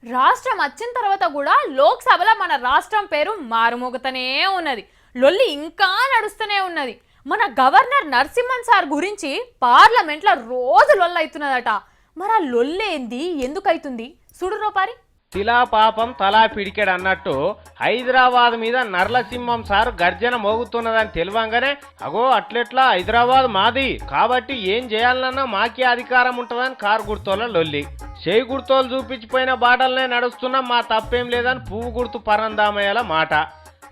రాష్ట్రం వచ్చిన తర్వాత కూడా లోక్సభలో మన రాష్ట్రం పేరు మారుమోగుతూనే ఉన్నది. లొల్లి ఇంకా నడుస్తూనే ఉన్నది. మన గవర్నర్ నరసింహన్ సార్ గురించి పార్లమెంట్లో రోజు లొల్లి అవుతున్నదట. మరి ఆ లొల్లేంది, ఎందుకైతుంది చూడు రోపారి. శిలా పాపం తలా పిడికెడు అన్నట్టు హైదరాబాద్ మీద నరసింహం సారు గర్జన మోగుతున్నదని తెలియంగానే అగో అట్లెట్లా హైదరాబాద్ మాది కాబట్టి ఏం చేయాలన్నా మాకే అధికారం ఉంటుందని కారు గుర్తోల లొల్లి. చేయి గుర్తోలు చూపించిపోయిన బాటలనే నడుస్తున్నాం, మా తప్పేం లేదని పువ్వు గుర్తు పరందామయ్యల మాట.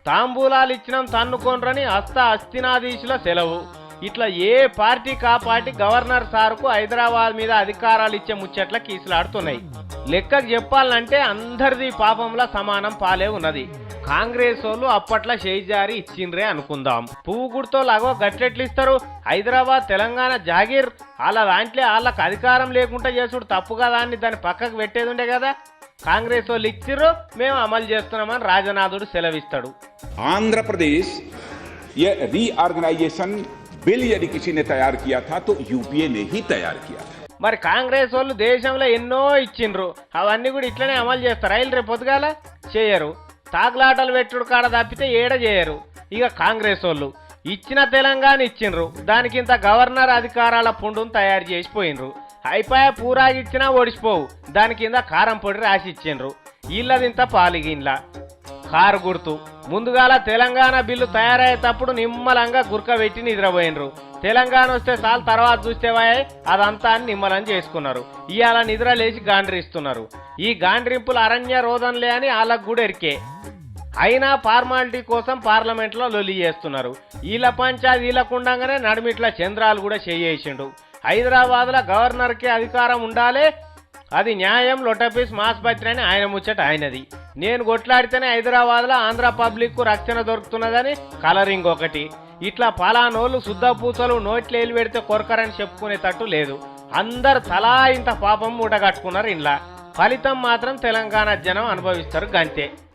తాంబూలాలు ఇచ్చినాం తన్నుకోనరని అస్తినాధీశుల సెలవు. ఇట్లా ఏ పార్టీకి ఆ పార్టీ గవర్నర్ సార్కు హైదరాబాద్ మీద అధికారాలు ఇచ్చే ముచ్చట్ల కీసులాడుతున్నాయి. లెక్కకు చెప్పాలంటే అందరిది పాపంలా సమానం పాలే ఉన్నది. కాంగ్రెస్ వాళ్ళు అప్పట్లో చేయిజారి ఇచ్చిండ్రే అనుకుందాం. పువ్వు గుర్తోళ్ళు అగో గట్లెట్లు ఇస్తారు, హైదరాబాద్ తెలంగాణ జాగీర్ వాళ్ళ దాంట్లో వాళ్ళకి అధికారం లేకుండా చేసుడు తప్పు కదా అని దాన్ని పక్కకు పెట్టేది ఉండే కదా. కాంగ్రెస్ వాళ్ళు ఇచ్చిర్రు, మేము అమలు చేస్తున్నామని రాజనాథుడు సెలవిస్తాడు. ఆంధ్రప్రదేశ్ రీఆర్గనైజేషన్ बिल यदि किसी ने तैयार किया था तो यूपीए ने ही तैयार किया था. మరి కాంగ్రెస్ వాళ్ళు దేశంలో ఎన్నో ఇచ్చిండ్రు, అవన్నీ కూడా ఇట్లనే అమలు చేస్తారు. రైలు రేపు పొద్దుగాల చేయరు, తాకులాటలు పెట్టుడు కాడ తప్పితే ఏడ చేయరు. ఇక కాంగ్రెస్ వాళ్ళు ఇచ్చిన తెలంగాణ ఇచ్చిండ్రు, దానికింత గవర్నర్ అధికారాల పుండును తయారు చేసిపోయినరు. అయిపోయా పూరాగిచ్చినా ఓడిసిపోవు, దాని కింద కారం పొడి రాసి ఇచ్చిండ్రు. వీళ్ళదింత పాలిగిన్లా కారు గుర్తు. ముందుగాల తెలంగాణ బిల్లు తయారయ్యేటప్పుడు నిమ్మలంగా గుర్క పెట్టి నిద్రపోయినరు. తెలంగాణ వస్తే చాలు తర్వాత చూస్తేవాయే అదంతా అని నిమ్మలం చేసుకున్నారు. ఇవాళ నిద్ర లేచి గాండ్రిస్తున్నారు. ఈ గాండ్రింపులు అరణ్య రోదనలే అని వాళ్ళకు కూడా ఎరికే. అయినా ఫార్మాలిటీ కోసం పార్లమెంట్లో లొల్లి చేస్తున్నారు. వీళ్ళ పంచాయతీ వీళ్ళకుండగానే నడిమిట్ల చంద్రాలు కూడా చేయేసిండు. హైదరాబాద్లో గవర్నర్కి అధికారం ఉండాలి, అది న్యాయం, లొటపీస్ మాస్పత్రి అని ఆయన ముచ్చట ఆయనది. నేను కొట్లాడితేనే హైదరాబాద్లో ఆంధ్ర పబ్లిక్కు రక్షణ దొరుకుతున్నదని కలరింగ్ ఒకటి. ఇట్లా పలానోళ్ళు శుద్ధ పూసలు నోట్లు ఏలు పెడితే కొరకరని చెప్పుకునేటట్టు లేదు. అందరు తలా ఇంత పాపం మూట కట్టుకున్నారు. ఇంట్లో ఫలితం మాత్రం తెలంగాణ జనం అనుభవిస్తారు గంతే.